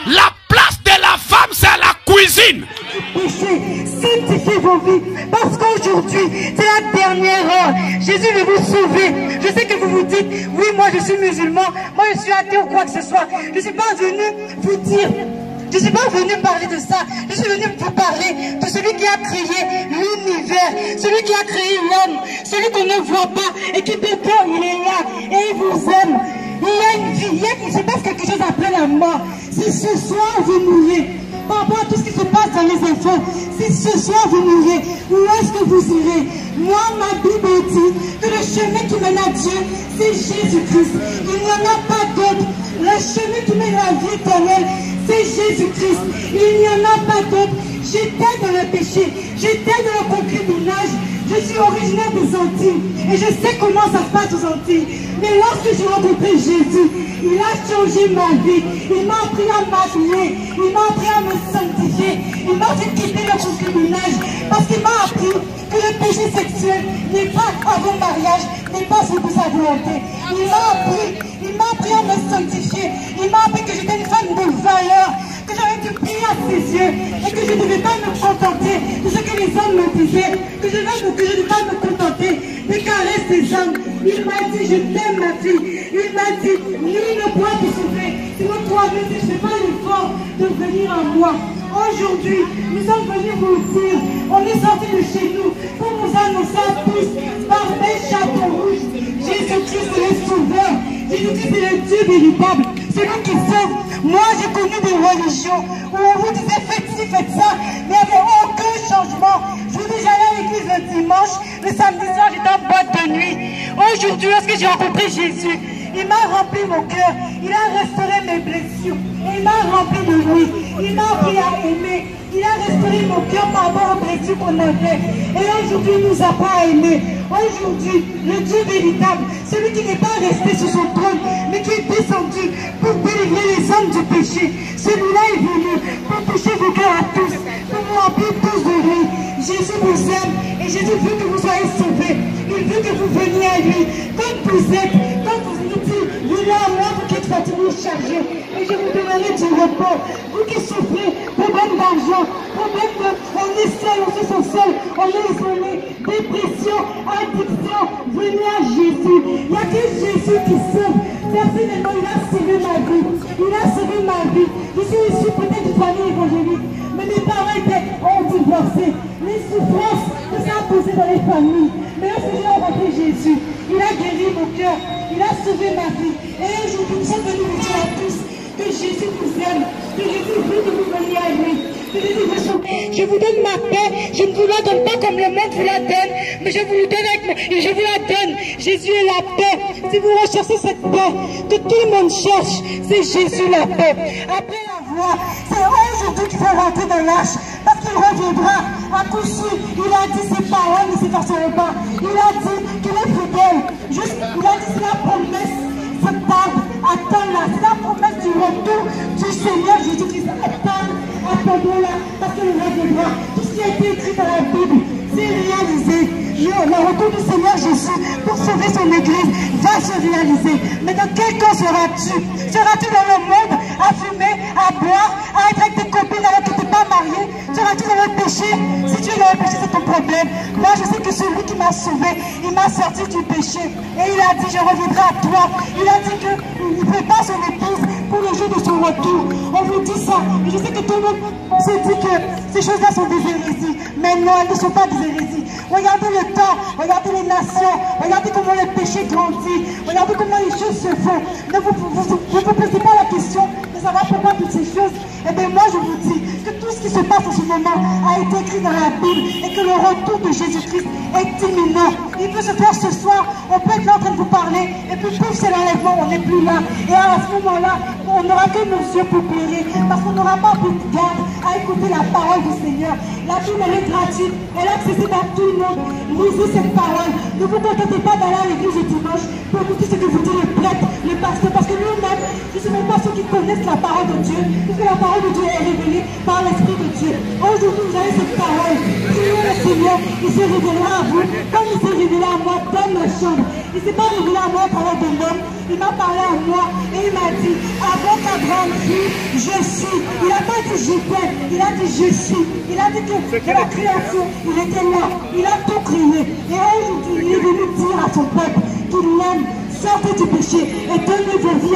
La place de la femme, c'est la cuisine. Péché, sanctifiez vos vies, parce qu'aujourd'hui, c'est la dernière heure. Jésus veut vous sauver. Je sais que vous vous dites, oui, moi je suis musulman, moi je suis athée ou quoi que ce soit. Je ne suis pas venu vous dire, je ne suis pas venu parler de ça. Je suis venu vous parler de celui qui a créé l'univers, celui qui a créé l'homme, celui qu'on ne voit pas et qui pourtant il est là et il vous aime. Il y a une vie, il se passe quelque chose après la mort. Si ce soir vous mourrez, par rapport à tout ce qui se passe dans les enfants, si ce soir vous mourrez, où est-ce que vous irez? Moi, ma Bible dit que le chemin qui mène à Dieu, c'est Jésus-Christ. Il n'y en a pas d'autre. Le chemin qui mène à la vie éternelle, c'est Jésus-Christ. Il n'y en a pas d'autre. J'étais dans le péché, j'étais dans le concubinage. Je suis originaire des Antilles et je sais comment ça se passe aux Antilles. Mais lorsque j'ai rencontré Jésus, il a changé ma vie. Il m'a appris à m'habiller, il m'a appris à me sanctifier, il m'a fait quitter le concubinage parce qu'il m'a appris que le péché sexuel n'est pas avant le mariage, n'est pas sous sa volonté. Il m'a appris à me sanctifier, il m'a appris que j'étais une femme de valeur, que j'avais du prix à ses yeux et que je ne devais pas me contenter de ce que les hommes me disaient, que je ne devais pas me contenter des caresses des hommes. Il m'a dit, je t'aime ma fille. Il m'a dit, nul ne pourra te sauver. Sinon toi-même, je ne fais pas l'effort de venir à moi. Aujourd'hui, nous sommes venus vous dire, on est sorti de chez nous pour vous annoncer à tous, par mes chapeaux rouges, Jésus-Christ est le sauveur. Jésus-Christ est le Dieu véritable, celui qui sauve. Moi, j'ai connu des religions où on vous disait faites ci, faites ça, mais il n'y avait aucun changement. Je vous dis, j'allais à l'église le dimanche, le samedi soir, j'étais en boîte de nuit. Aujourd'hui, lorsque j'ai rencontré Jésus, il m'a rempli mon cœur, il a restauré mes blessures, il m'a rempli de lui, il m'a appris à aimer, il a restauré mon cœur par rapport aux blessures qu'on avait. Et aujourd'hui, il nous apprend à aimer. Aujourd'hui, le Dieu véritable, celui qui n'est pas resté sur son trône, mais qui est descendu pour délivrer les hommes du péché. Celui-là est venu pour toucher vos cœurs à tous, pour vous remplir tous de lui. Jésus vous aime et Jésus veut que vous soyez sauvés. Il veut que vous veniez à lui. Comme vous êtes, comme vous nous dites, venez à moi, vous qui êtes fatigués, chargés, et je vous donnerai du repos. Vous qui souffrez, problème d'argent, problème de, on est seul, on se sent seul, on est isolé, dépression, addiction, venez à Jésus. Il n'y a que Jésus qui sauve. Personnellement, il a sauvé ma vie. Il a sauvé ma vie. Je suis issu peut-être d'une famille évangélique, mais mes parents ont divorcé. Les souffrances que ça a posé dans les familles. Mais lorsque j'ai rencontré Jésus, il a guéri mon cœur, il a sauvé ma vie. Et aujourd'hui, nous sommes venus vous dire à tous que Jésus vous aime, que Jésus veut que vous veniez à lui. Je vous donne ma paix, je ne vous la donne pas comme le monde vous la donne, mais je vous la donne. Jésus est la paix. Si vous recherchez cette paix que tout le monde cherche, c'est Jésus la paix. Après la voix, c'est aujourd'hui qu'il faut rentrer dans l'arche, parce qu'il reviendra à coup sûr. Il a dit ses paroles ne s'effaceront pas. Il a dit qu'il est fidèle. Il a dit c'est la promesse. Se tarde, attends-la. C'est la promesse du retour du Seigneur Jésus-Christ. Attendons-la, parce que le reviendra. Tout ce qui a été écrit dans la Bible, c'est réalisé. Le retour du Seigneur Jésus pour sauver son Église va se réaliser. Mais dans quel camp seras-tu? Seras-tu dans le monde à fumer, à boire, à être avec tes copines alors que tu n'es pas marié? Seras-tu dans le péché? Si tu es dans le péché, c'est ton problème. Moi, je sais que celui qui m'a sauvé, il m'a sorti du péché. Et il a dit, je reviendrai à toi. Il a dit qu'il prépare son épouse pour le jour de son retour. On vous dit ça. Et je sais que tout le monde se dit que ces choses-là sont des hérésies. Mais non, elles ne sont pas des hérésies. Regardez le temps, regardez les nations, regardez comment le péché grandit, regardez comment les choses se font. Ne vous posez pas la question, mais ça va pourquoi toutes ces choses. Eh bien moi je vous dis que tout ce qui se passe en ce moment a été écrit dans la Bible et que le retour de Jésus-Christ est imminent. Il peut se faire ce soir, on peut être là en train de vous parler, et puis pouf, c'est l'enlèvement, on n'est plus là. Et à ce moment-là, on n'aura que nos yeux pour pleurer, parce qu'on n'aura pas plus de garde à écouter la parole du Seigneur. La Bible, elle est gratuite, elle est accessible à tout le monde. Lisez cette parole. Ne vous contentez pas d'aller à l'église le dimanche pour écouter ce que vous dit le prêtre, le pasteur, parce que nous-mêmes, ce ne sont même pas ceux qui connaissent la parole de Dieu, puisque la parole de Dieu est révélée par l'Esprit de Dieu. Aujourd'hui, vous avez cette parole. Priez le Seigneur, il se révélera à vous, comme il s'est révélé à moi dans ma chambre. Il ne s'est pas révélé à moi au travers de l'homme, il m'a parlé à moi et il m'a dit, avant qu'Abraham dise, je suis. Il n'a pas dit j'étais, il a dit je suis. Il a dit que la création, il était là, il a tout créé. Et aujourd'hui, il est venu dire à son peuple qu'il l'aime, sortez du péché et donnez vos vies.